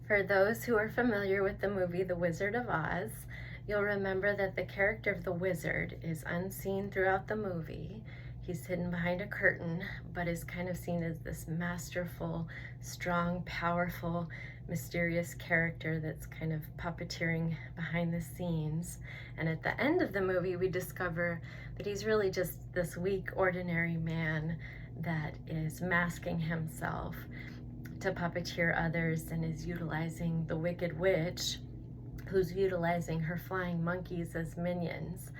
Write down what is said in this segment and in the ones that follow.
For those who are familiar with the movie The Wizard of Oz, you'll remember that the character of the wizard is unseen throughout the movie. He's hidden behind a curtain, but is kind of seen as this masterful, strong, powerful, mysterious character that's kind of puppeteering behind the scenes. And at the end of the movie, we discover that he's really just this weak, ordinary man that is masking himself to puppeteer others and is utilizing the Wicked Witch, who's utilizing her flying monkeys as minions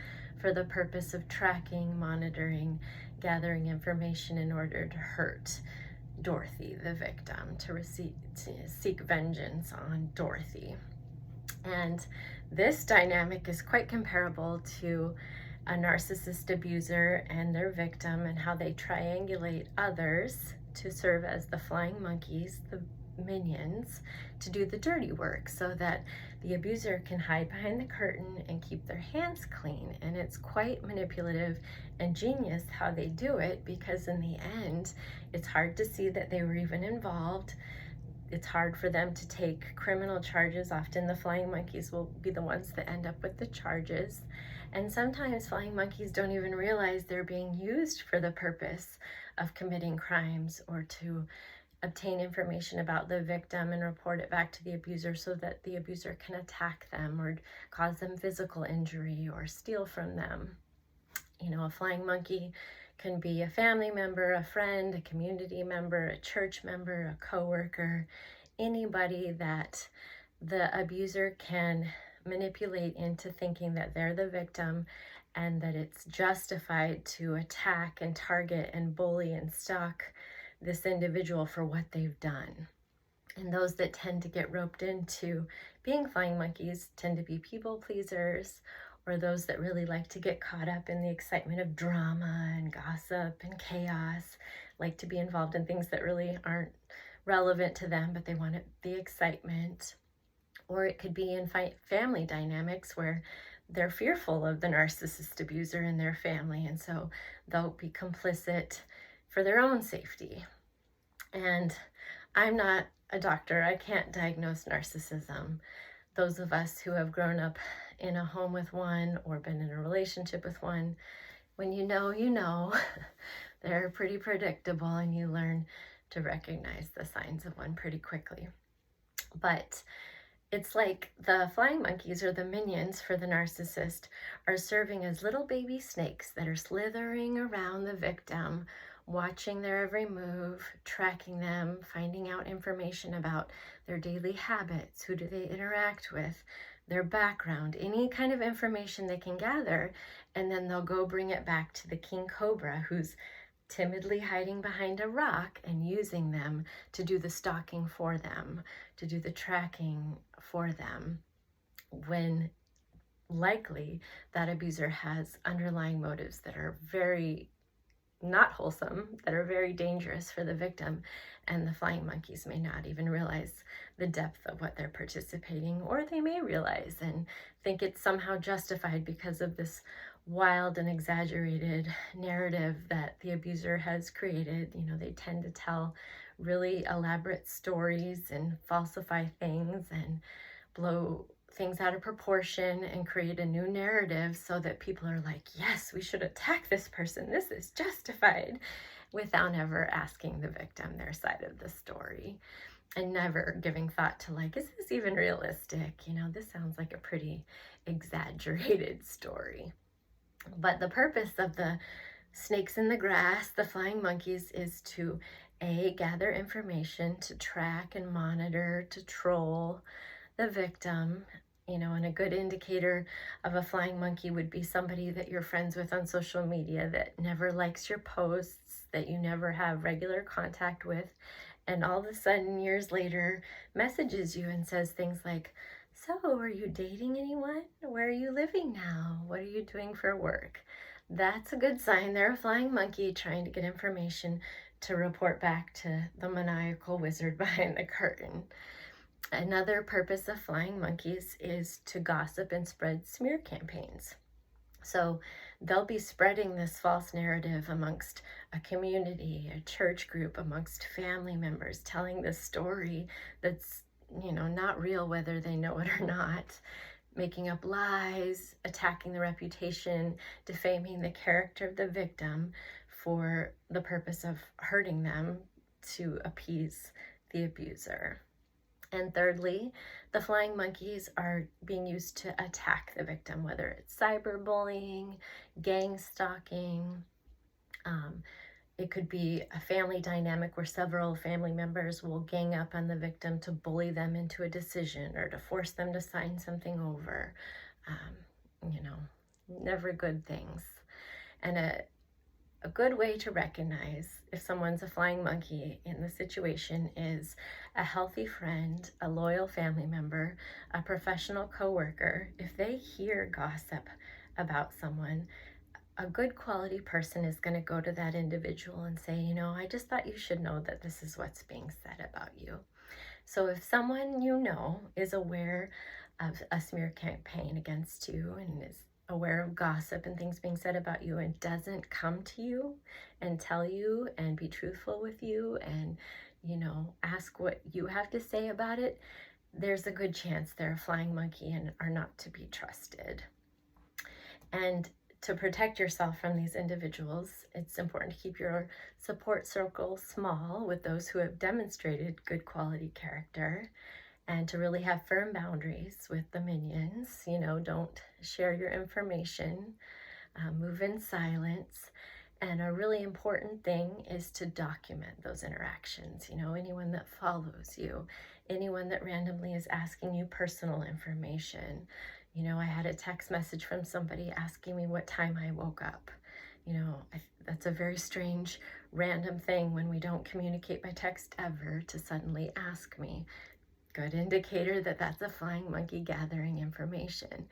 for the purpose of tracking, monitoring, gathering information in order to hurt Dorothy, the victim, to seek vengeance on Dorothy. And this dynamic is quite comparable to a narcissist abuser and their victim, and how they triangulate others to serve as the flying monkeys, the minions, to do the dirty work so that the abuser can hide behind the curtain and keep their hands clean. And it's quite manipulative and genius how they do it, because in the end, it's hard to see that they were even involved. It's hard for them to take criminal charges. Often the flying monkeys will be the ones that end up with the charges. And sometimes flying monkeys don't even realize they're being used for the purpose of committing crimes, or to obtain information about the victim and report it back to the abuser so that the abuser can attack them or cause them physical injury or steal from them. You know, a flying monkey can be a family member, a friend, a community member, a church member, a coworker, anybody that the abuser can manipulate into thinking that they're the victim and that it's justified to attack and target and bully and stalk this individual for what they've done. And those that tend to get roped into being flying monkeys tend to be people pleasers, or those that really like to get caught up in the excitement of drama and gossip and chaos, like to be involved in things that really aren't relevant to them, but they want the excitement. Or it could be in family dynamics where they're fearful of the narcissist abuser in their family, and so they'll be complicit for their own safety. And I'm not a doctor. I can't diagnose narcissism. Those of us who have grown up in a home with one or been in a relationship with one, when you know, you know. They're pretty predictable, and you learn to recognize the signs of one pretty quickly. But it's like the flying monkeys, or the minions for the narcissist, are serving as little baby snakes that are slithering around the victim, watching their every move, tracking them, finding out information about their daily habits, who do they interact with, their background, any kind of information they can gather, and then they'll go bring it back to the king cobra, who's timidly hiding behind a rock, and using them to do the stalking for them, to do the tracking for them, when likely that abuser has underlying motives that are very not wholesome, that are very dangerous for the victim, and the flying monkeys may not even realize the depth of what they're participating, or they may realize and think it's somehow justified because of this wild and exaggerated narrative that the abuser has created. You know, they tend to tell really elaborate stories and falsify things and blow things out of proportion and create a new narrative so that people are like, yes, we should attack this person, this is justified, without ever asking the victim their side of the story, and never giving thought to, like, is this even realistic? You know, this sounds like a pretty exaggerated story. But the purpose of the snakes in the grass, the flying monkeys, is to gather information, to track and monitor, to troll the victim. You know, and a good indicator of a flying monkey would be somebody that you're friends with on social media that never likes your posts, that you never have regular contact with, and all of a sudden years later messages you and says things like, so are you dating anyone? Where are you living now? What are you doing for work? That's a good sign they're a flying monkey trying to get information to report back to the maniacal wizard behind the curtain. Another purpose of flying monkeys is to gossip and spread smear campaigns. So they'll be spreading this false narrative amongst a community, a church group, amongst family members, telling this story that's not real whether they know it or not, making up lies, attacking the reputation, defaming the character of the victim for the purpose of hurting them to appease the abuser. And thirdly, the flying monkeys are being used to attack the victim, whether it's cyberbullying, gang stalking. It could be a family dynamic where several family members will gang up on the victim to bully them into a decision or to force them to sign something over. You know, never good things. And a good way to recognize if someone's a flying monkey in the situation is a healthy friend, a loyal family member, a professional coworker. If they hear gossip about someone, a good quality person is going to go to that individual and say, I just thought you should know that this is what's being said about you. So if someone is aware of a smear campaign against you and is aware of gossip and things being said about you and doesn't come to you and tell you and be truthful with you and, ask what you have to say about it, there's a good chance they're a flying monkey and are not to be trusted. And to protect yourself from these individuals, it's important to keep your support circle small with those who have demonstrated good quality character, and to really have firm boundaries with the minions. Don't share your information, move in silence. And a really important thing is to document those interactions. Anyone that follows you, anyone that randomly is asking you personal information. I had a text message from somebody asking me what time I woke up. That's a very strange, random thing when we don't communicate by text ever to suddenly ask me. Good indicator that that's a flying monkey gathering information.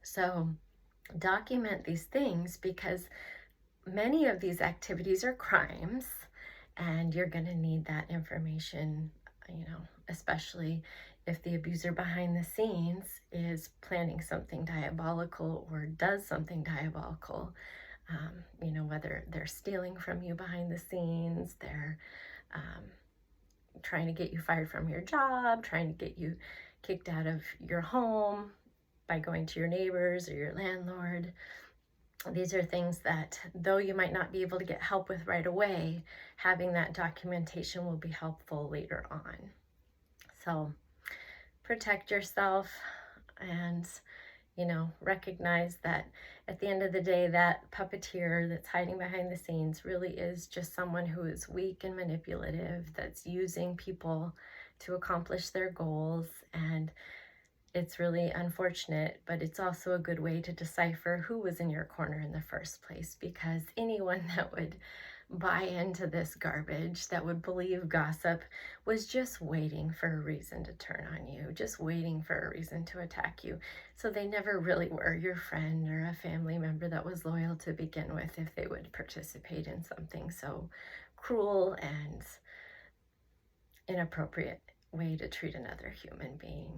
So document these things because many of these activities are crimes and you're going to need that information, especially if the abuser behind the scenes is planning something diabolical or does something diabolical, whether they're stealing from you behind the scenes, they're trying to get you fired from your job, trying to get you kicked out of your home by going to your neighbors or your landlord. These are things that, though you might not be able to get help with right away, having that documentation will be helpful later on. So protect yourself and, recognize that at the end of the day, that puppeteer that's hiding behind the scenes really is just someone who is weak and manipulative, that's using people to accomplish their goals. And it's really unfortunate, but it's also a good way to decipher who was in your corner in the first place, because anyone that would buy into this garbage, that would believe gossip, was just waiting for a reason to turn on you, just waiting for a reason to attack you. So they never really were your friend or a family member that was loyal to begin with if they would participate in something so cruel and inappropriate way to treat another human being.